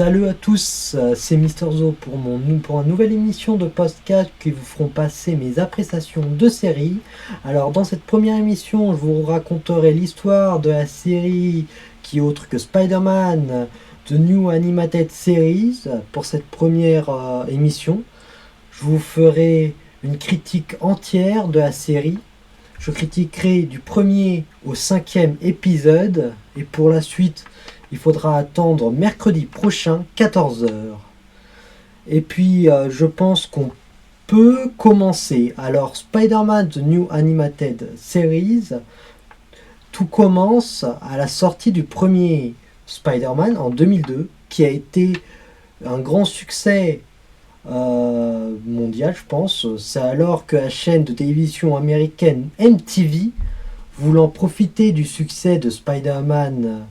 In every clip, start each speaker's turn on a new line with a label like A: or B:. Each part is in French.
A: Salut à tous, c'est Mister Zo pour une nouvelle émission de podcast qui vous feront passer mes appréciations de séries. Alors dans cette première émission, je vous raconterai l'histoire de la série qui est autre que Spider-Man, The New Animated Series. Pour cette première émission, je vous ferai une critique entière de la série. Je critiquerai du premier au cinquième épisode et pour la suite, il faudra attendre mercredi prochain, 14 heures. Et puis, je pense qu'on peut commencer. Alors, Spider-Man The New Animated Series, tout commence à la sortie du premier Spider-Man en 2002, qui a été un grand succès mondial, je pense. C'est alors que la chaîne de télévision américaine MTV, voulant profiter du succès de Spider-Man,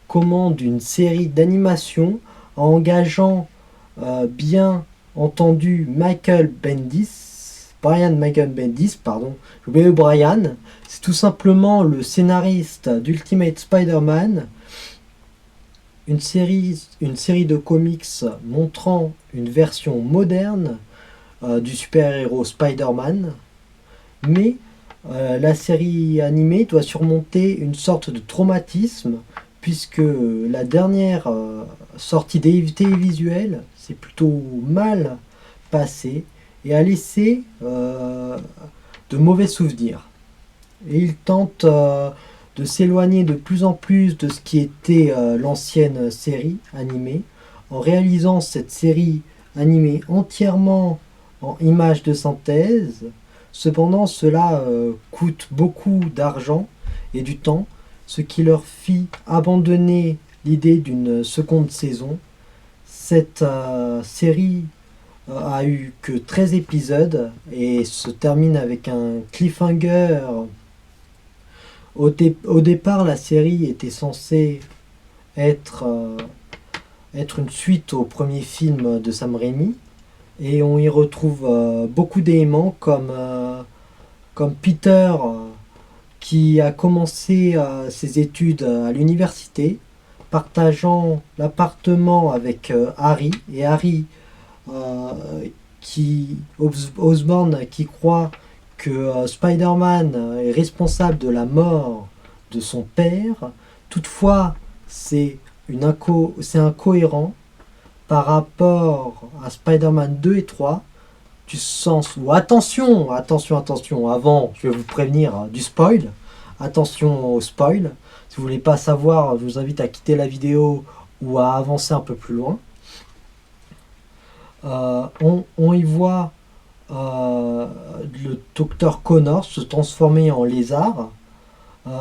A: commande une série d'animation en engageant bien entendu Brian Michael Bendis, pardon, j'ai oublié Brian, c'est tout simplement le scénariste d'Ultimate Spider-Man, une série de comics montrant une version moderne du super-héros Spider-Man, mais la série animée doit surmonter une sorte de traumatisme puisque la dernière sortie télévisuelle s'est plutôt mal passée et a laissé de mauvais souvenirs. Et il tente de s'éloigner de plus en plus de ce qui était l'ancienne série animée en réalisant cette série animée entièrement en images de synthèse. Cependant, cela coûte beaucoup d'argent et du temps, ce qui leur fit abandonner l'idée d'une seconde saison. Cette série a eu que 13 épisodes et se termine avec un cliffhanger. Au départ, la série était censée être, être une suite au premier film de Sam Raimi, et on y retrouve beaucoup d'éléments comme Peter qui a commencé ses études à l'université, partageant l'appartement avec Harry, et Harry Osborn qui croit que Spider-Man est responsable de la mort de son père. Toutefois, c'est incohérent par rapport à Spider-Man 2 et 3, du sens où attention, avant, je vais vous prévenir du spoil, attention au spoil. Si vous voulez pas savoir, je vous invite à quitter la vidéo ou à avancer un peu plus loin. On y voit le docteur Connors se transformer en lézard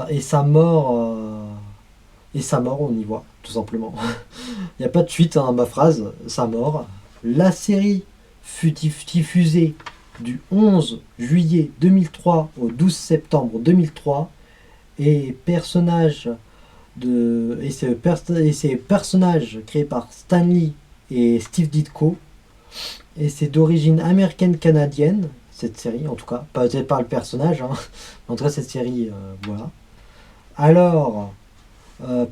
A: et sa mort, on y voit tout simplement. Il n'y a pas de suite à ma phrase, sa mort. La série fut diffusée du 11 juillet 2003 au 12 septembre 2003 et ces personnages créés par Stan Lee et Steve Ditko, et c'est d'origine américaine-canadienne, cette série en tout cas, peut-être pas le personnage, hein. En tout cas cette série, voilà. Alors,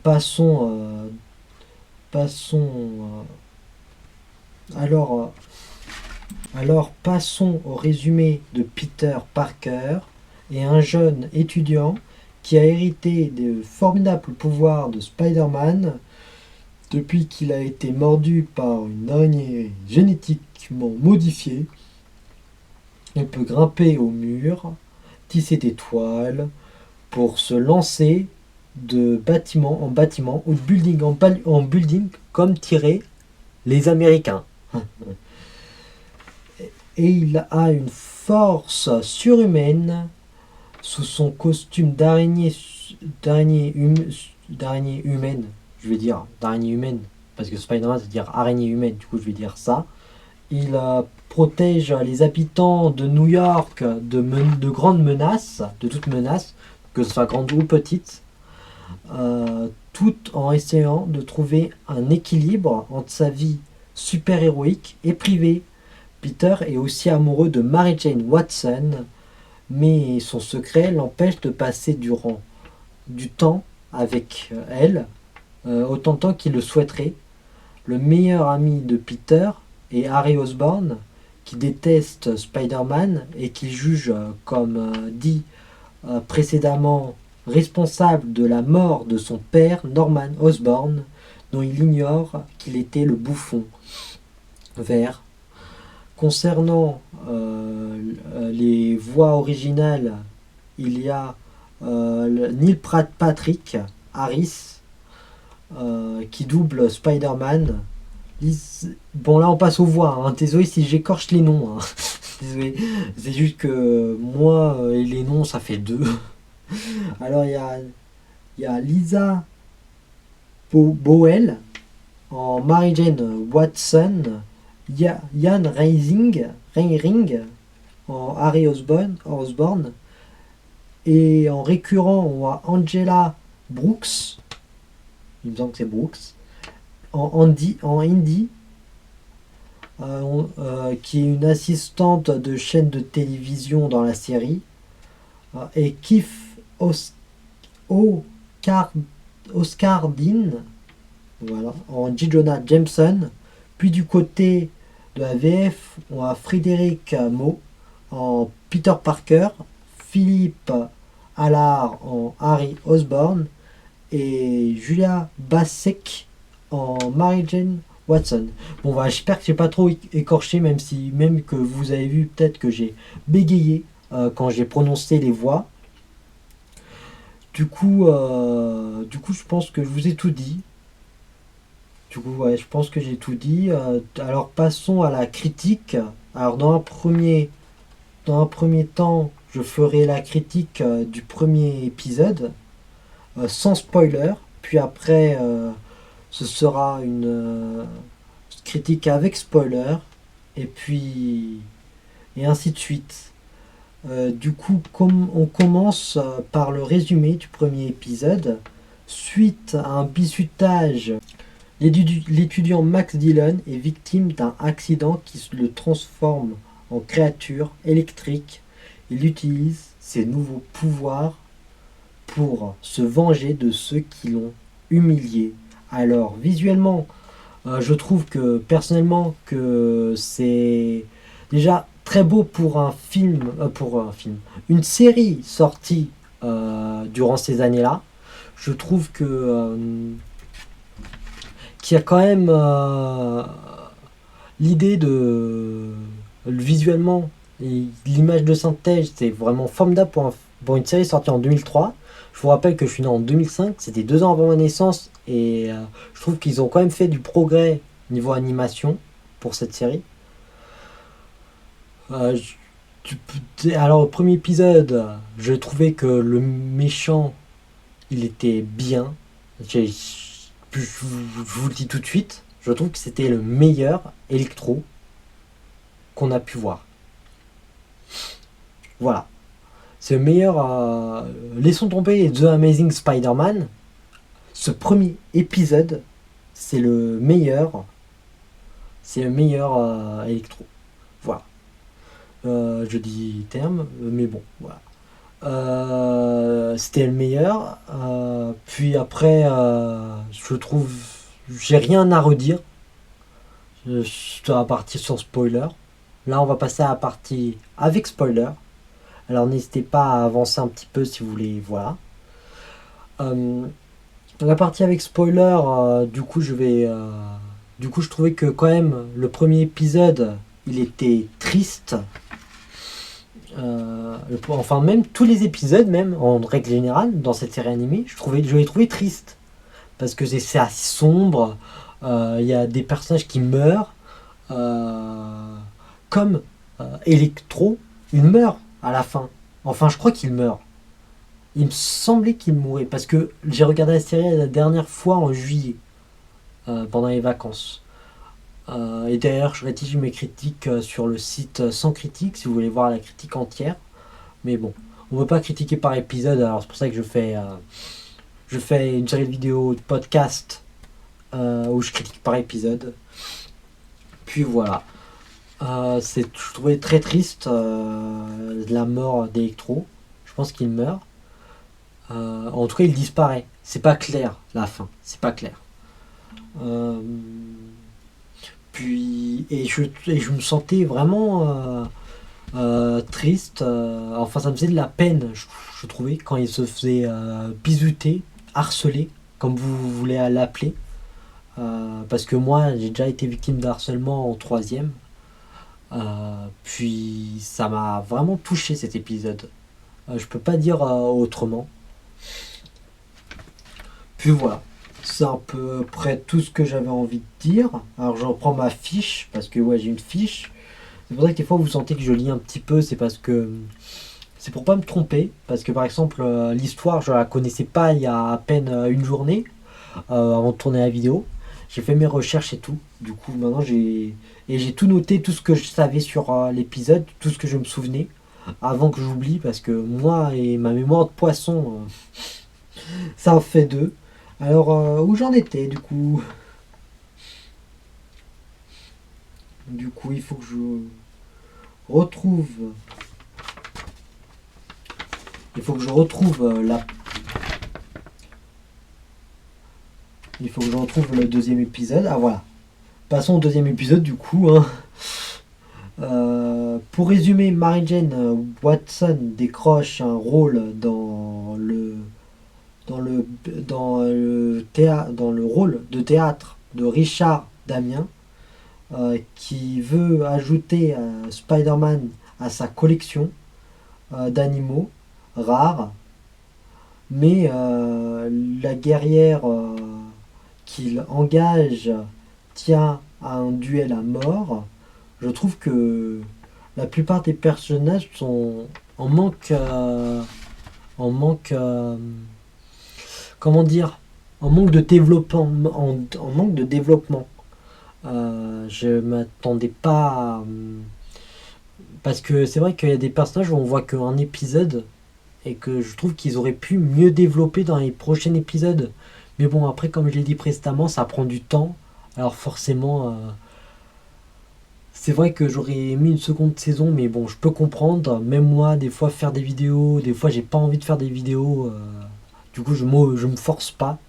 A: passons, alors passons au résumé de Peter Parker et un jeune étudiant qui a hérité des formidables pouvoirs de Spider-Man depuis qu'il a été mordu par une araignée génétiquement modifiée. Il peut grimper au mur, tisser des toiles pour se lancer de bâtiment en bâtiment ou de building en building comme tiraient les Américains. Et il a une force surhumaine sous son costume d'araignée humaine, je vais dire d'araignée humaine, parce que Spider-Man c'est dire araignée humaine, du coup je vais dire ça. Il protège les habitants de New York de grandes menaces, de toutes menaces, que ce soit grande ou petite, tout en essayant de trouver un équilibre entre sa vie super-héroïque et privée. Peter est aussi amoureux de Mary Jane Watson, mais son secret l'empêche de passer du temps avec elle autant de temps qu'il le souhaiterait. le meilleur ami de Peter est Harry Osborn, qui déteste Spider-Man et qui juge, comme dit précédemment, responsable de la mort de son père, Norman Osborn, dont il ignore qu'il était le bouffon vert. Concernant les voix originales, il y a Neil Patrick Harris qui double Spider-Man. Bon, là on passe aux voix, hein. Désolé si j'écorche les noms, hein. Désolé, c'est juste que moi et les noms ça fait deux. Alors il y a Lisa Boel en Mary Jane Watson, Ian Reiring en Harry Osborn, et en récurrent on a Angela Brooks, il me semble que c'est Brooks, en Indy, qui est une assistante de chaîne de télévision dans la série, et Keith Oscar Dean, voilà, en J. Jonah Jameson. Puis du côté de la VF, on a Frédéric Meaux en Peter Parker, Philippe Allard en Harry Osborn et Julia Bassek en Mary Jane Watson. Bon, voilà, j'espère que j'ai pas trop écorché, même que vous avez vu peut-être que j'ai bégayé quand j'ai prononcé les voix. Du coup, je pense que je vous ai tout dit. Du coup, ouais, je pense que j'ai tout dit. Alors, passons à la critique. Alors, dans un premier temps, je ferai la critique du premier épisode, sans spoiler. Puis après, ce sera une critique avec spoiler. Et ainsi de suite. Du coup, on commence par le résumé du premier épisode. Suite à un bizutage, l'étudiant Max Dillon est victime d'un accident qui le transforme en créature électrique. Il utilise ses nouveaux pouvoirs pour se venger de ceux qui l'ont humilié. Alors, visuellement, je trouve que personnellement que c'est déjà très beau pour une série sortie durant ces années-là. Je trouve que qu'il y a quand même l'idée de visuellement et l'image de synthèse, c'est vraiment formidable pour une série sortie en 2003. Je vous rappelle que je suis né en 2005, c'était 2 ans avant ma naissance, et je trouve qu'ils ont quand même fait du progrès niveau animation pour cette série. Euh, alors, le premier épisode, je trouvais que le méchant, il était bien. Je vous le dis tout de suite, je trouve que c'était le meilleur Electro qu'on a pu voir. Voilà. C'est le meilleur. Laissons tomber The Amazing Spider-Man. Ce premier épisode, c'est le meilleur. C'est le meilleur Electro. Voilà. Je dis terme, mais bon, voilà. C'était le meilleur. Puis après, je trouve, j'ai rien à redire. Je dois partir sur spoiler. Là, on va passer à la partie avec spoiler. Alors, n'hésitez pas à avancer un petit peu si vous voulez. Voilà. La partie avec spoiler, du coup, je trouvais que quand même le premier épisode, il était triste. Enfin, même tous les épisodes, même en règle générale, dans cette série animée, je l'ai trouvé triste. Parce que c'est assez sombre, il y a des personnages qui meurent, comme Electro, il meurt à la fin. Enfin, je crois qu'il meurt. Il me semblait qu'il mourait, parce que j'ai regardé la série la dernière fois en juillet, pendant les vacances. Et d'ailleurs, je rédige mes critiques sur le site Sans Critique, si vous voulez voir la critique entière. Mais bon, on ne peut pas critiquer par épisode, alors c'est pour ça que je fais une série de vidéos de podcast où je critique par épisode. Puis voilà. Je trouvais très triste la mort d'Electro. Je pense qu'il meurt. En tout cas, il disparaît. C'est pas clair, la fin. C'est pas clair. Et je me sentais vraiment triste. Enfin, ça me faisait de la peine, je trouvais, quand il se faisait bisuter, harceler, comme vous voulez l'appeler. Parce que moi, j'ai déjà été victime de harcèlement en troisième. Puis ça m'a vraiment touché cet épisode. Je peux pas dire autrement. Puis voilà. C'est à peu près tout ce que j'avais envie de dire. Alors je reprends ma fiche, parce que ouais, j'ai une fiche. C'est pour ça que des fois vous sentez que je lis un petit peu, c'est parce que c'est pour pas me tromper. Parce que par exemple, l'histoire, je la connaissais pas il y a à peine une journée avant de tourner la vidéo. J'ai fait mes recherches et tout. Du coup, maintenant j'ai tout noté, tout ce que je savais sur l'épisode, tout ce que je me souvenais, avant que j'oublie, parce que moi et ma mémoire de poisson, ça en fait deux. Alors, où j'en étais, du coup? Du coup, il faut que je retrouve. Il faut que je retrouve Il faut que je retrouve le deuxième épisode. Ah voilà. Passons au deuxième épisode du coup, hein. Pour résumer, Mary Jane Watson décroche un rôle dans le rôle de théâtre de Richard Damien, qui veut ajouter Spider-Man à sa collection d'animaux rares, mais la guerrière qu'il engage tient à un duel à mort. Je trouve que la plupart des personnages sont en manque, comment dire, en manque de développement, en manque de développement. Je m'attendais pas parce que c'est vrai qu'il y a des personnages où on voit qu'un épisode et que je trouve qu'ils auraient pu mieux développer dans les prochains épisodes. Mais bon, après, comme je l'ai dit précédemment, ça prend du temps. Alors forcément, c'est vrai que j'aurais aimé une seconde saison, mais bon, je peux comprendre. Même moi, des fois, faire des vidéos, des fois, j'ai pas envie de faire des vidéos. Du coup, je me force pas.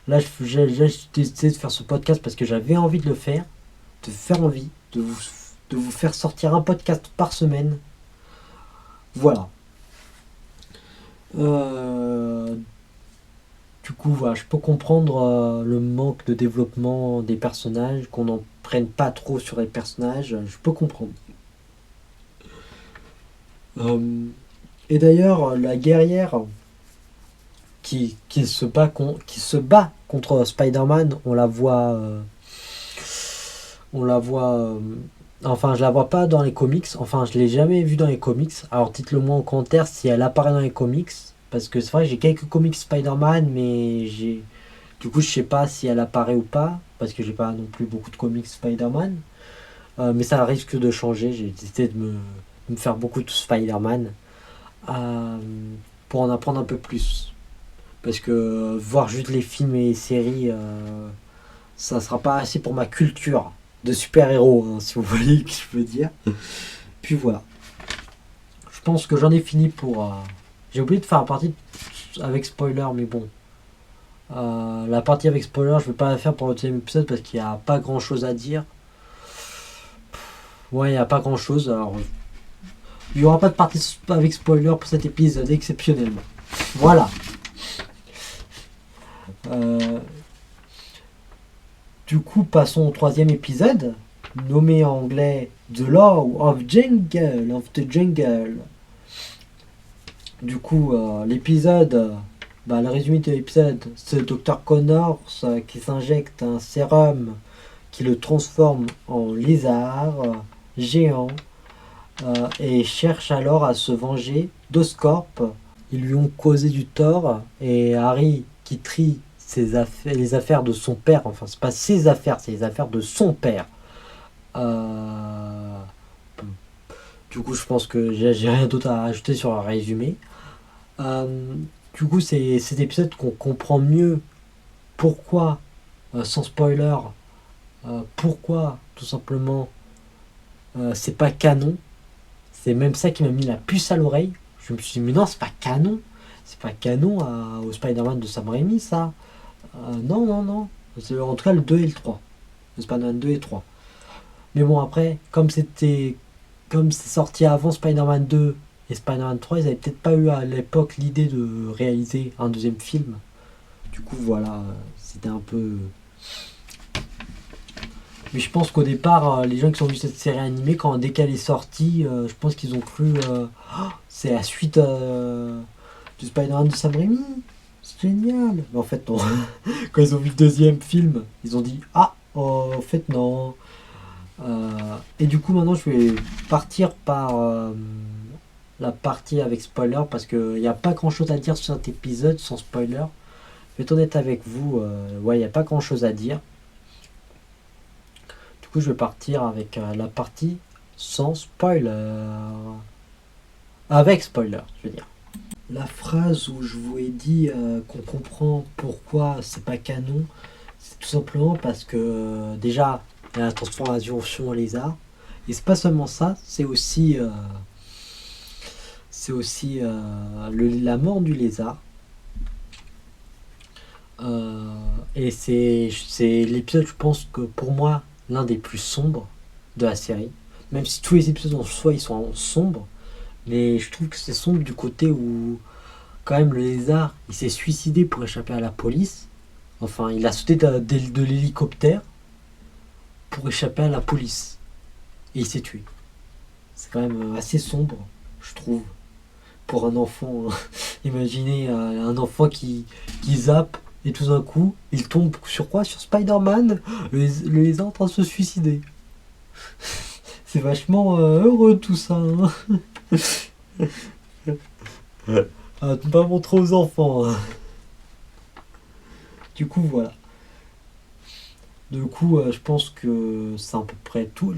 A: Là, j'ai décidé de faire ce podcast parce que j'avais envie de le faire, de faire envie, de vous faire sortir un podcast par semaine. Voilà. Euh, du coup, voilà, je peux comprendre le manque de développement des personnages, qu'on n'en prenne pas trop sur les personnages. Je peux comprendre. Euh, et d'ailleurs, la guerrière qui se bat contre Spider-Man, on la voit. Enfin, je la vois pas dans les comics. Enfin, je l'ai jamais vue dans les comics. Alors, dites-le moi en commentaire si elle apparaît dans les comics. Parce que c'est vrai que j'ai quelques comics Spider-Man, mais j'ai. Du coup, je sais pas si elle apparaît ou pas. Parce que j'ai pas non plus beaucoup de comics Spider-Man. Mais ça risque de changer. J'ai décidé de me faire beaucoup de Spider-Man. euh, pour en apprendre un peu plus. Parce que voir juste les films et les séries, ça sera pas assez pour ma culture de super-héros, hein, si vous voyez ce que je veux dire. Puis voilà. Je pense que j'en ai fini pour. J'ai oublié de faire la partie avec spoiler, mais bon. La partie avec spoiler, je vais pas la faire pour le deuxième épisode parce qu'il n'y a pas grand chose à dire. Ouais, il n'y a pas grand chose. Alors, il n'y aura pas de partie avec spoiler pour cet épisode exceptionnellement. Voilà. Euh, Du coup, passons au troisième épisode, nommé en anglais The Law of the Jungle. Du coup, le résumé de l'épisode, c'est Dr. Connors qui s'injecte un sérum qui le transforme en lézard géant et cherche alors à se venger d'Oscorp. Ils lui ont causé du tort et Harry qui trie les affaires de son père, enfin c'est pas ses affaires, c'est les affaires de son père. Euh, du coup je pense que j'ai rien d'autre à ajouter sur un résumé. Euh, du coup c'est cet épisode qu'on comprend mieux pourquoi, sans spoiler, pourquoi tout simplement c'est pas canon. C'est même ça qui m'a mis la puce à l'oreille. Je me suis dit mais non c'est pas canon. C'est pas canon au Spider-Man de Sam Raimi ça. Non, non, non. C'est en tout cas le 2 et le 3. Le Spider-Man 2 et 3. Mais bon, après, comme c'est sorti avant Spider-Man 2 et Spider-Man 3, ils avaient peut-être pas eu à l'époque l'idée de réaliser un deuxième film. Du coup, voilà, c'était un peu. Mais je pense qu'au départ, les gens qui ont vu cette série animée, dès qu'elle est sortie, je pense qu'ils ont cru. C'est la suite du Spider-Man de Sam Raimi. C'est génial. Mais en fait, non. Quand ils ont vu le deuxième film, ils ont dit ah, oh, en fait, non. Et du coup, maintenant, je vais partir par la partie avec spoiler parce qu'il n'y a pas grand chose à dire sur cet épisode sans spoiler. Je vais être honnête avec vous, ouais, il n'y a pas grand chose à dire. Du coup, je vais partir avec la partie sans spoiler. Avec spoiler, je veux dire. La phrase où je vous ai dit qu'on comprend pourquoi c'est pas canon, c'est tout simplement parce que déjà, il y a la transformation en lézard. Et c'est pas seulement ça, c'est aussi la mort du lézard. Et c'est l'épisode, je pense que pour moi, l'un des plus sombres de la série. Même si tous les épisodes en soi, ils sont sombres. Mais je trouve que c'est sombre du côté où, quand même, le lézard, il s'est suicidé pour échapper à la police. Enfin, il a sauté de l'hélicoptère pour échapper à la police. Et il s'est tué. C'est quand même assez sombre, je trouve, pour un enfant. Imaginez un enfant qui zappe et tout d'un coup, il tombe sur quoi? Sur Spider-Man, le lézard en train de se suicider. C'est vachement heureux tout ça. Hein. Ne pas montrer aux enfants. Hein. Du coup, voilà. Du coup, je pense que c'est à peu près tout.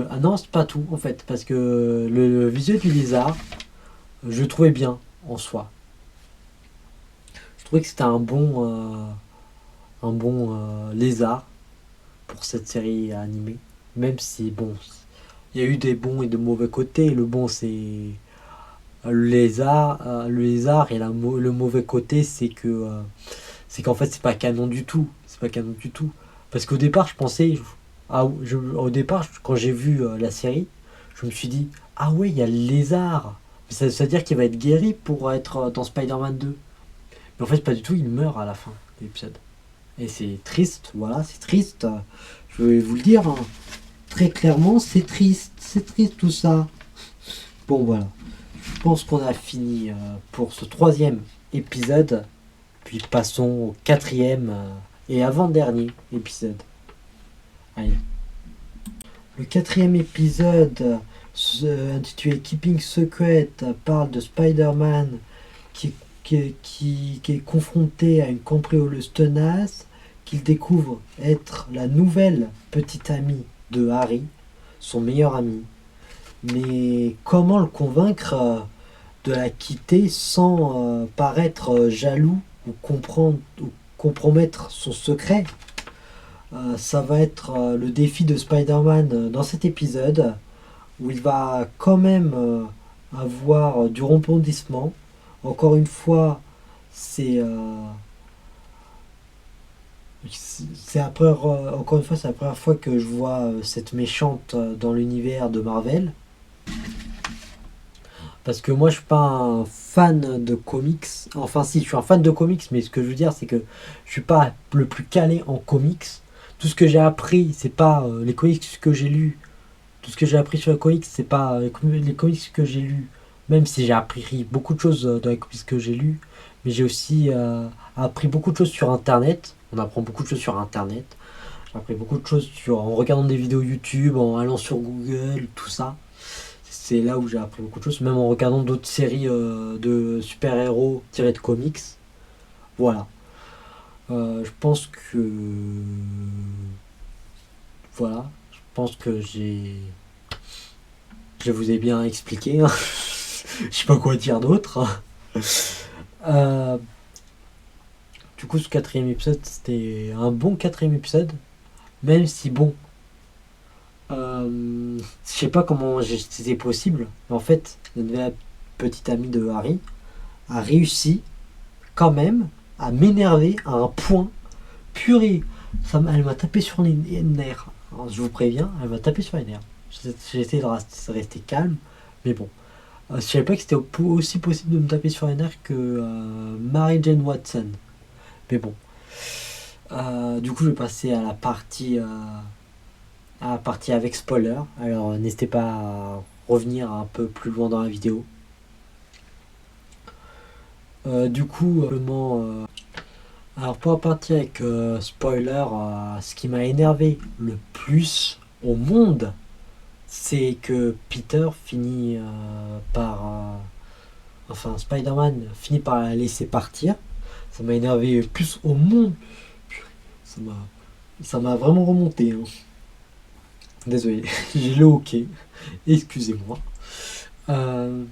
A: Ah non, c'est pas tout en fait, parce que le visuel du lézard, je le trouvais bien en soi. Je trouvais que c'était un bon lézard pour cette série animée. Même si, bon, il y a eu des bons et de mauvais côtés. Le bon, c'est le lézard et le mauvais côté, c'est qu'en fait, c'est pas canon du tout. C'est pas canon du tout. Parce qu'au départ, je pensais, au départ, quand j'ai vu la série, je me suis dit, ah ouais, il y a le lézard. Mais ça veut dire qu'il va être guéri pour être dans Spider-Man 2. Mais en fait, pas du tout, il meurt à la fin de l'épisode. Et c'est triste, voilà, c'est triste. Je vais vous le dire, hein. Très clairement, c'est triste tout ça. Bon, voilà. Je pense qu'on a fini pour ce troisième épisode. Puis passons au quatrième et avant-dernier épisode. Allez. Le quatrième épisode, intitulé Keeping Secret, parle de Spider-Man qui est confronté à une cambrioleuse tenace qu'il découvre être la nouvelle petite amie de Harry, son meilleur ami. Mais comment le convaincre de la quitter sans paraître jaloux ou compromettre son secret? Ça va être le défi de Spider-Man dans cet épisode où il va quand même avoir du rebondissement. Encore une fois, c'est la première fois que je vois cette méchante dans l'univers de Marvel. Parce que moi, je suis pas un fan de comics. Enfin, si, je suis un fan de comics, mais ce que je veux dire, c'est que je suis pas le plus calé en comics. Tout ce que j'ai appris, c'est pas les comics que j'ai lus. Tout ce que j'ai appris sur les comics, c'est pas les comics que j'ai lus. Même si j'ai appris beaucoup de choses dans les comics que j'ai lus, mais j'ai aussi appris beaucoup de choses sur Internet. On apprend beaucoup de choses sur Internet. J'ai appris beaucoup de choses en regardant des vidéos YouTube, en allant sur Google, tout ça. C'est là où j'ai appris beaucoup de choses, même en regardant d'autres séries de super-héros tirés de comics. Voilà. Je pense que. Voilà. Je pense que je vous ai bien expliqué. Hein. Je sais pas quoi dire d'autre. Du coup, ce quatrième épisode, c'était un bon quatrième épisode. Même si, bon. Je sais pas comment c'était possible. Mais en fait, la petite amie de Harry a réussi quand même à m'énerver à un point. Purée, elle m'a tapé sur les nerfs. Alors, je vous préviens, elle m'a tapé sur les nerfs. J'ai essayé de rester calme, mais bon. Je savais pas que c'était aussi possible de me taper sur les nerfs que Mary Jane Watson. Mais bon. Du coup, je vais passer à la partie avec spoiler. Alors, n'hésitez pas à revenir un peu plus loin dans la vidéo. Du coup, alors pour la partie avec spoiler, ce qui m'a énervé le plus au monde, c'est que Peter finit enfin Spider-Man finit par la laisser partir. Ça m'a énervé plus au monde. Ça m'a, ça m'a vraiment remonté, hein. Désolé, j'ai le hockey. Excusez-moi. Euh,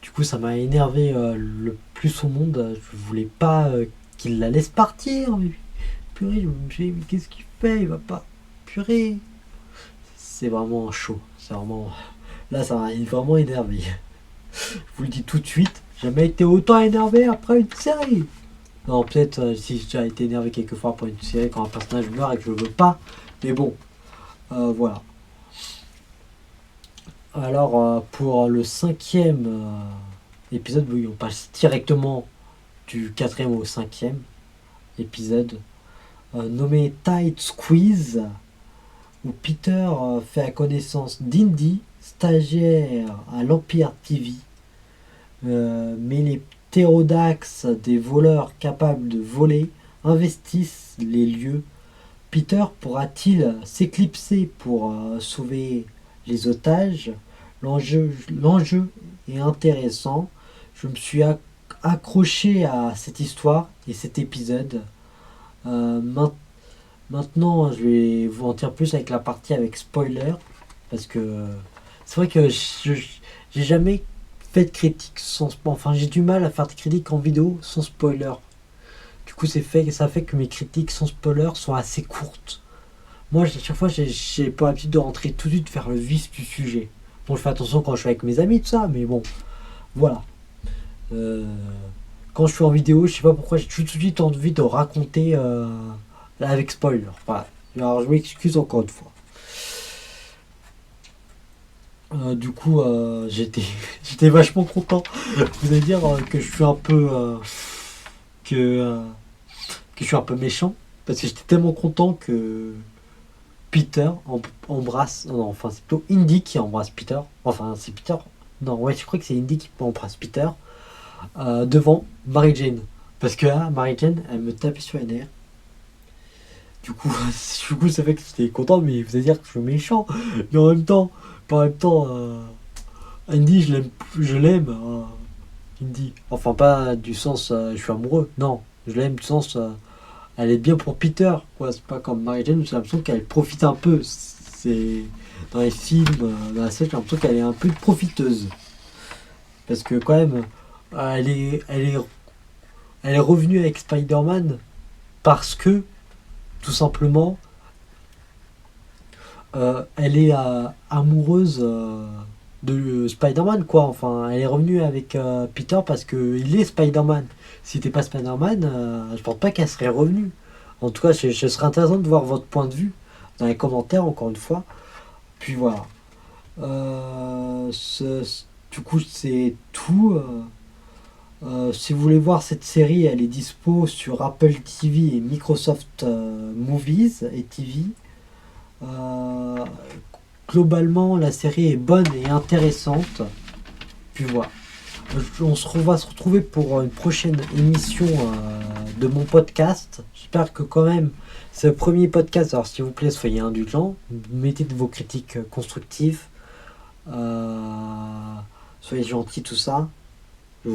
A: du coup, ça m'a énervé le plus au monde. Je voulais pas qu'il la laisse partir. Mais purée, je me suis dit, mais qu'est-ce qu'il fait? Il va pas. Purée. C'est vraiment chaud. C'est vraiment. Là, ça m'a vraiment énervé. Je vous le dis tout de suite. J'ai jamais été autant énervé après une série. Non, peut-être si j'ai déjà été énervé quelques fois après une série quand un personnage meurt et que je veux pas. Mais bon, voilà. Alors, pour le 5e épisode, oui, on passe directement du 4e au 5e épisode, nommé Tight Squeeze, où Peter fait la connaissance d'Indy, stagiaire à l'Empire TV, mais les ptérodax des voleurs capables de voler investissent les lieux. Peter pourra-t-il s'éclipser pour sauver les otages? L'enjeu est intéressant. Je me suis accroché à cette histoire et cet épisode. Euh, Maintenant, je vais vous en dire plus avec la partie avec spoiler. Parce que c'est vrai que j'ai jamais fait de critique sans spoiler. Enfin, j'ai du mal à faire des critiques en vidéo sans spoiler. Du coup, ça fait que mes critiques sans spoiler sont assez courtes. Moi, à chaque fois, j'ai pas l'habitude de rentrer tout de suite vers le vif du sujet. Bon, je fais attention quand je suis avec mes amis, tout ça, mais bon, voilà. Euh, Quand je suis en vidéo, je sais pas pourquoi j'ai tout de suite envie de raconter avec spoiler. Voilà. Alors, je m'excuse encore une fois. Du coup, j'étais vachement content. Vous allez dire que je suis un peu que, euh, que je suis un peu méchant parce que j'étais tellement content que Peter embrasse. Non, enfin, c'est plutôt Indy qui embrasse Peter. Enfin, c'est Peter. Non, ouais, je crois que c'est Indy qui embrasse Peter devant Mary Jane. Parce que là, Mary Jane, elle me tapait sur les nerfs. Du coup, ça fait que j'étais content, mais vous allez dire que je suis méchant. Mais en même temps, Indy, je l'aime. Indy. Enfin, pas du sens je suis amoureux. Non, je l'aime du sens elle est bien pour Peter, quoi. C'est pas comme Mary Jane, j'ai l'impression qu'elle profite un peu. C'est dans les films, dans la série, j'ai l'impression qu'elle est un peu profiteuse. Parce que quand même, elle est revenue avec Spider-Man parce que, tout simplement, elle est amoureuse de Spider-Man, quoi. Enfin, elle est revenue avec Peter parce qu'il est Spider-Man. Si t'es pas Spider-Man, je pense pas qu'elle serait revenue. En tout cas, ce serait intéressant de voir votre point de vue dans les commentaires, encore une fois. Puis voilà. Du coup, c'est tout. Si vous voulez voir cette série, elle est dispo sur Apple TV et Microsoft Movies et TV. Euh, Globalement, la série est bonne et intéressante. Puis voilà. Va se retrouver pour une prochaine émission de mon podcast. J'espère que quand même, c'est le premier podcast. Alors s'il vous plaît, soyez indulgents. Mettez de vos critiques constructives. Soyez gentils, tout ça. Je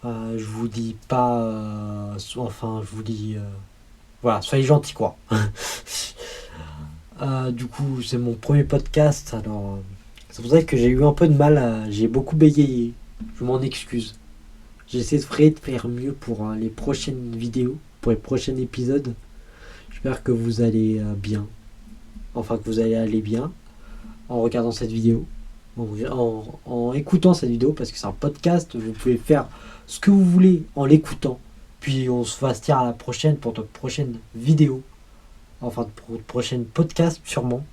A: vous dis pas... enfin, je vous dis... voilà, soyez gentils, quoi. Du coup, c'est mon premier podcast. Alors, c'est pour ça que j'ai eu un peu de mal. J'ai beaucoup bégayé. Je m'en excuse. J'essaie de faire mieux pour les prochaines vidéos, pour les prochains épisodes. J'espère que vous allez bien. Enfin, que vous allez aller bien en regardant cette vidéo. En écoutant cette vidéo, parce que c'est un podcast. Vous pouvez faire ce que vous voulez en l'écoutant. Puis on se va se dire à la prochaine pour notre prochaine vidéo. Enfin, pour le prochain podcast, sûrement.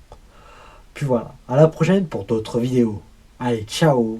A: Puis voilà. À la prochaine pour d'autres vidéos. Allez, ciao!